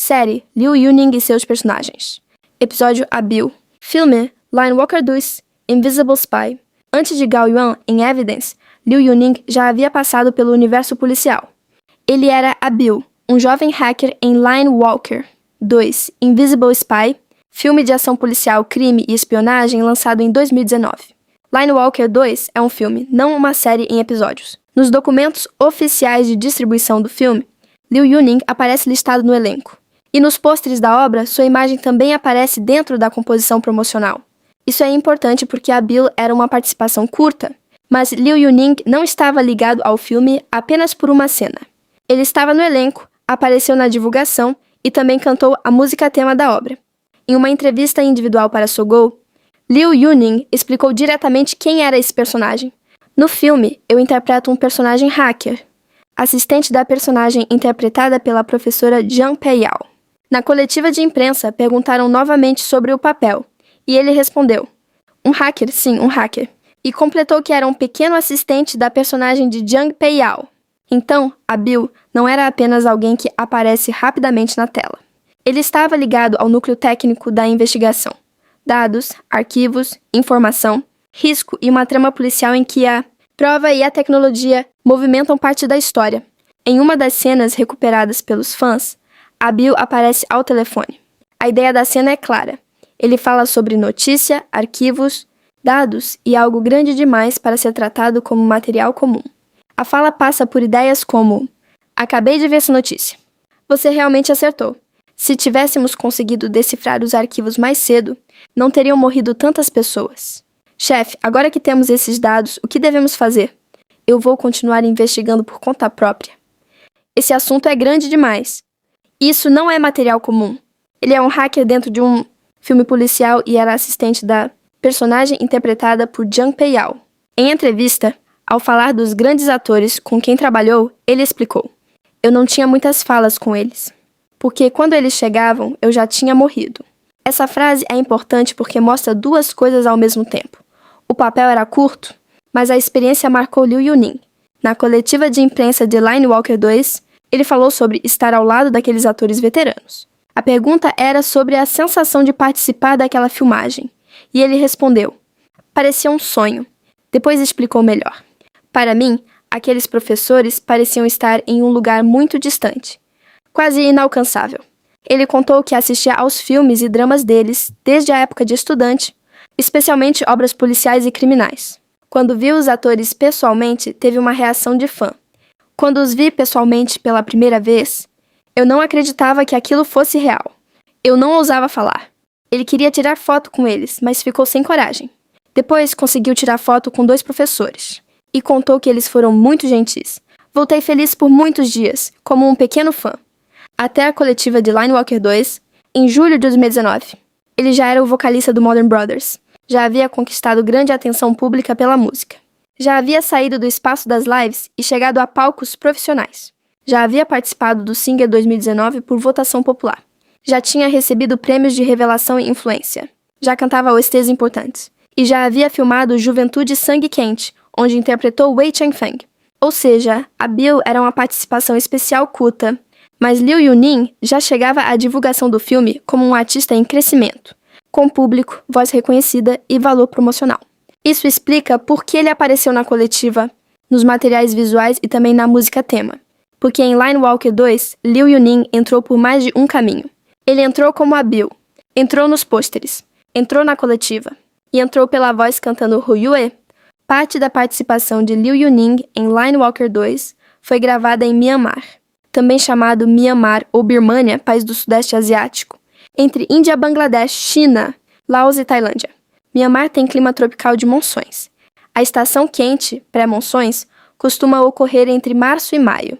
Série Liu Yuning e seus personagens. Episódio A Bill. Filme Line Walker 2 Invisible Spy. Antes de Gao Yuan em Evidence, Liu Yuning já havia passado pelo universo policial. Ele era a Bill, um jovem hacker em Line Walker 2 Invisible Spy, filme de ação policial, crime e espionagem lançado em 2019. Line Walker 2 é um filme, não uma série em episódios. Nos documentos oficiais de distribuição do filme, Liu Yuning aparece listado no elenco. E nos pôsteres da obra, sua imagem também aparece dentro da composição promocional. Isso é importante porque a Bill era uma participação curta, mas Liu Yuning não estava ligado ao filme apenas por uma cena. Ele estava no elenco, apareceu na divulgação e também cantou a música tema da obra. Em uma entrevista individual para Sogou, Liu Yuning explicou diretamente quem era esse personagem. No filme, eu interpreto um personagem hacker, assistente da personagem interpretada pela professora Zhang Peiyao. Na coletiva de imprensa, perguntaram novamente sobre o papel, e ele respondeu: um hacker, sim, um hacker, e completou que era um pequeno assistente da personagem de Zhang Peiyao. Então, a Bill não era apenas alguém que aparece rapidamente na tela. Ele estava ligado ao núcleo técnico da investigação. Dados, arquivos, informação, risco e uma trama policial em que a prova e a tecnologia movimentam parte da história. Em uma das cenas recuperadas pelos fãs, a Bill aparece ao telefone. A ideia da cena é clara. Ele fala sobre notícia, arquivos, dados e algo grande demais para ser tratado como material comum. A fala passa por ideias como: acabei de ver essa notícia. Você realmente acertou. Se tivéssemos conseguido decifrar os arquivos mais cedo, não teriam morrido tantas pessoas. Chefe, agora que temos esses dados, o que devemos fazer? Eu vou continuar investigando por conta própria. Esse assunto é grande demais. Isso não é material comum. Ele é um hacker dentro de um filme policial e era assistente da personagem interpretada por Zhang Peiyao. Em entrevista, ao falar dos grandes atores com quem trabalhou, ele explicou: eu não tinha muitas falas com eles, porque quando eles chegavam, eu já tinha morrido. Essa frase é importante porque mostra duas coisas ao mesmo tempo. O papel era curto, mas a experiência marcou Liu Yuning. Na coletiva de imprensa de Line Walker 2, ele falou sobre estar ao lado daqueles atores veteranos. A pergunta era sobre a sensação de participar daquela filmagem, e ele respondeu: parecia um sonho. Depois explicou melhor. Para mim, aqueles professores pareciam estar em um lugar muito distante, quase inalcançável. Ele contou que assistia aos filmes e dramas deles desde a época de estudante, especialmente obras policiais e criminais. Quando viu os atores pessoalmente, teve uma reação de fã. Quando os vi pessoalmente pela primeira vez, eu não acreditava que aquilo fosse real. Eu não ousava falar. Ele queria tirar foto com eles, mas ficou sem coragem. Depois conseguiu tirar foto com 2 professores. E contou que eles foram muito gentis. Voltei feliz por muitos dias, como um pequeno fã. Até a coletiva de Line Walker 2, em julho de 2019. Ele já era o vocalista do Modern Brothers. Já havia conquistado grande atenção pública pela música. Já havia saído do espaço das lives e chegado a palcos profissionais. Já havia participado do Singer 2019 por votação popular. Já tinha recebido prêmios de revelação e influência. Já cantava OSTs importantes. E já havia filmado Juventude Sangue Quente, onde interpretou Wei Changfeng. Ou seja, a Bill era uma participação especial curta, mas Liu Yuning já chegava à divulgação do filme como um artista em crescimento, com público, voz reconhecida e valor promocional. Isso explica por que ele apareceu na coletiva, nos materiais visuais e também na música tema. Porque em Line Walker 2, Liu Yuning entrou por mais de um caminho. Ele entrou como a Bill, entrou nos pôsteres, entrou na coletiva e entrou pela voz cantando Huyue. Parte da participação de Liu Yuning em Line Walker 2 foi gravada em Myanmar, também chamado Myanmar ou Birmânia, país do Sudeste Asiático, entre Índia, Bangladesh, China, Laos e Tailândia. Myanmar tem clima tropical de monções. A estação quente, pré-monções, costuma ocorrer entre março e maio.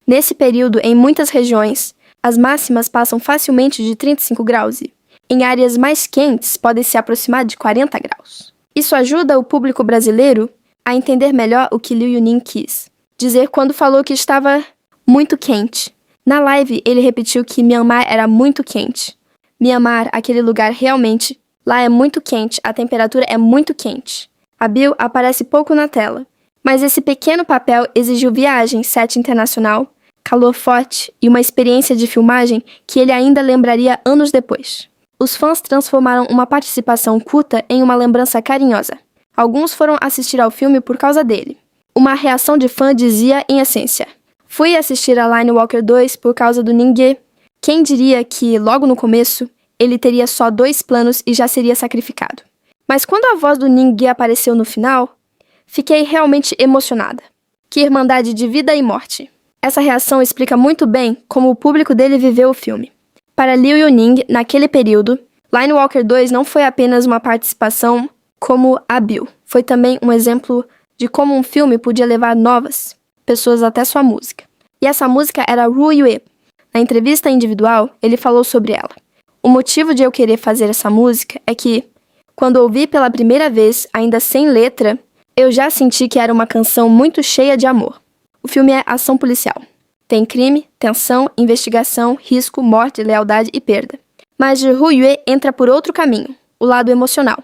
Nesse período, em muitas regiões, as máximas passam facilmente de 35 graus e, em áreas mais quentes, podem se aproximar de 40 graus. Isso ajuda o público brasileiro a entender melhor o que Liu Yuning quis dizer quando falou que estava muito quente. Na live, ele repetiu que Myanmar era muito quente. Myanmar, aquele lugar realmente, lá é muito quente, a temperatura é muito quente. A Bill aparece pouco na tela, mas esse pequeno papel exigiu viagem, set internacional, calor forte e uma experiência de filmagem que ele ainda lembraria anos depois. Os fãs transformaram uma participação curta em uma lembrança carinhosa. Alguns foram assistir ao filme por causa dele. Uma reação de fã dizia, em essência: "Fui assistir a Line Walker 2 por causa do Ning. Quem diria que, logo no começo, ele teria só 2 planos e já seria sacrificado?" Mas quando a voz do Ning apareceu no final, fiquei realmente emocionada. Que irmandade de vida e morte. Essa reação explica muito bem como o público dele viveu o filme. Para Liu Yuning, naquele período, Line Walker 2 não foi apenas uma participação como a Bill. Foi também um exemplo de como um filme podia levar novas pessoas até sua música. E essa música era Ru Yue. Na entrevista individual, ele falou sobre ela. O motivo de eu querer fazer essa música é que, quando ouvi pela primeira vez, ainda sem letra, eu já senti que era uma canção muito cheia de amor. O filme é ação policial. Tem crime, tensão, investigação, risco, morte, lealdade e perda. Mas de Ru Yue entra por outro caminho, o lado emocional.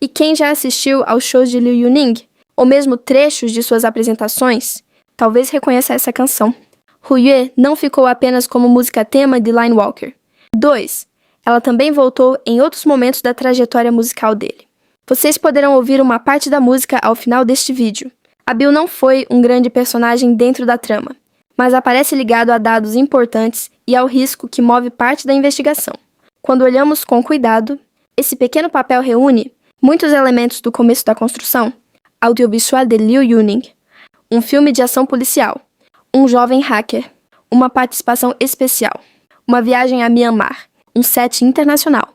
E quem já assistiu aos shows de Liu Yuning, ou mesmo trechos de suas apresentações, talvez reconheça essa canção. Ru Yue não ficou apenas como música tema de Line Walker 2, ela também voltou em outros momentos da trajetória musical dele. Vocês poderão ouvir uma parte da música ao final deste vídeo. A Bill não foi um grande personagem dentro da trama, mas aparece ligado a dados importantes e ao risco que move parte da investigação. Quando olhamos com cuidado, esse pequeno papel reúne muitos elementos do começo da construção audiovisual de Liu Yuning, um filme de ação policial, um jovem hacker, uma participação especial, uma viagem a Myanmar, um set internacional,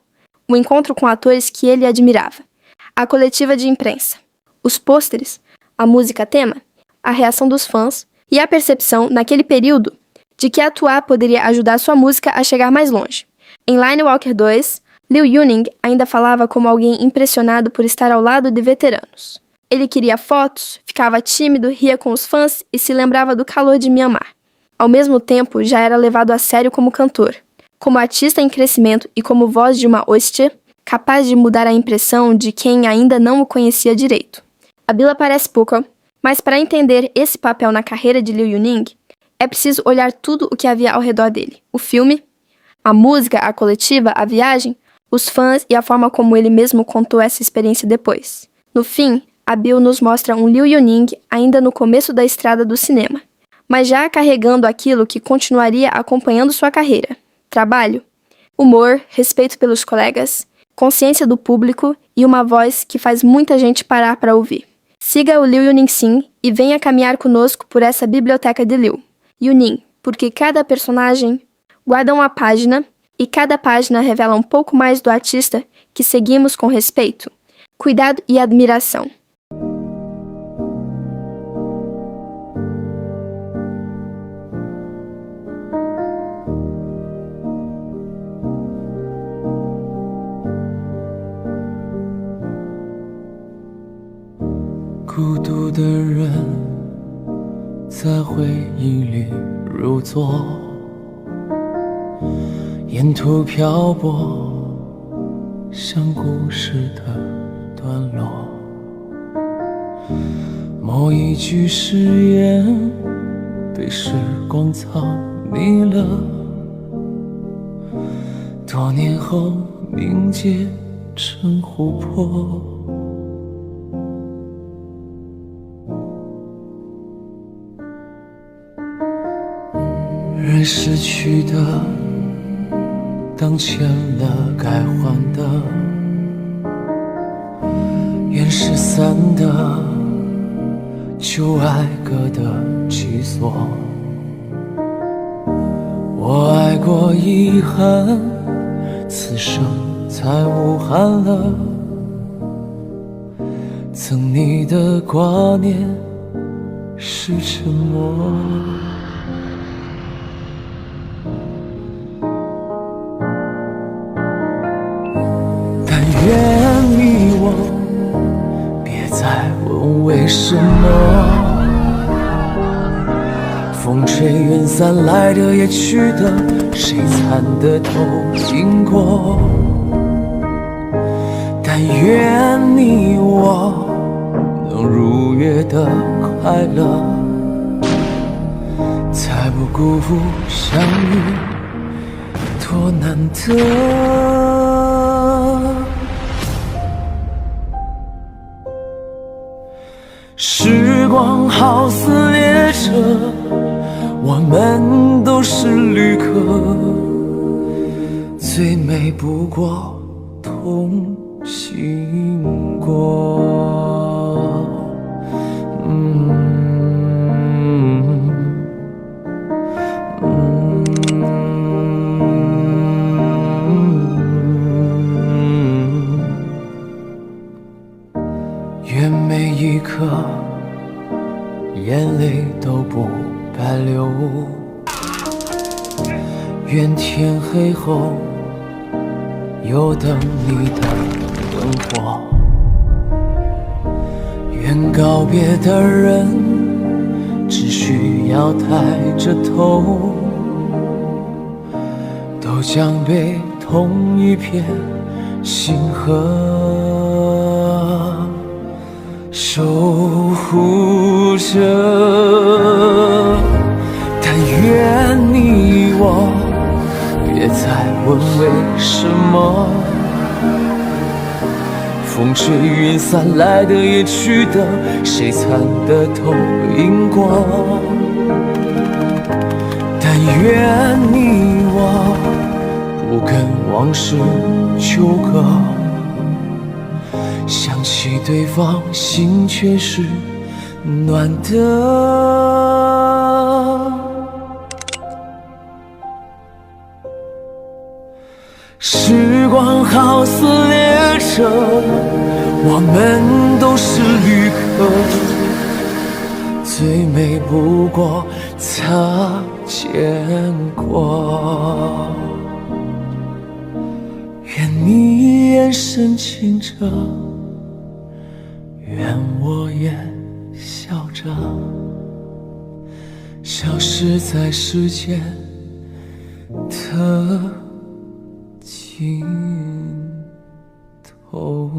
um encontro com atores que ele admirava, a coletiva de imprensa, os pôsteres, a música tema, a reação dos fãs e a percepção, naquele período, de que atuar poderia ajudar sua música a chegar mais longe. Em Line Walker 2, Liu Yuning ainda falava como alguém impressionado por estar ao lado de veteranos. Ele queria fotos, ficava tímido, ria com os fãs e se lembrava do calor de Myanmar. Ao mesmo tempo, já era levado a sério como cantor, como artista em crescimento e como voz de uma hostia, capaz de mudar a impressão de quem ainda não o conhecia direito. A Bill aparece pouco, mas para entender esse papel na carreira de Liu Yuning, é preciso olhar tudo o que havia ao redor dele. O filme, a música, a coletiva, a viagem, os fãs e a forma como ele mesmo contou essa experiência depois. No fim, a Bill nos mostra um Liu Yuning ainda no começo da estrada do cinema, mas já carregando aquilo que continuaria acompanhando sua carreira. Trabalho, humor, respeito pelos colegas, consciência do público e uma voz que faz muita gente parar para ouvir. Siga o Liu Yuning sim e venha caminhar conosco por essa biblioteca de Liu Yuning, porque cada personagem guarda uma página e cada página revela um pouco mais do artista que seguimos com respeito, cuidado e admiração.孤独的人在回忆里入座，沿途漂泊，像故事的段落。某一句誓言被时光草拟了，多年后凝结成琥珀。人失去的当欠了该还的，缘失散的旧爱歌的居所。我爱过遗憾，此生才无憾了。赠你的挂念是沉默。愿你我别再问为什么，风吹云散，来的也去的，谁参得透因果？但愿你我能如约的快乐，才辜负相遇多难得。时光好似列车，我们都是旅客，最美不过同行过。愿每一刻眼泪都不白流，愿天黑后有等你的灯火，愿告别的人只需要抬着头，都将被同一片星河守护着。但愿你我别再问为什么，风吹云散，来的也去的，谁参得透因果？但愿你我不跟往事纠葛，想起对方，心却是暖的。时光好似列车，我们都是旅客，最美不过擦肩过。愿你眼神清澈，愿我也笑着，消失在时间的尽头。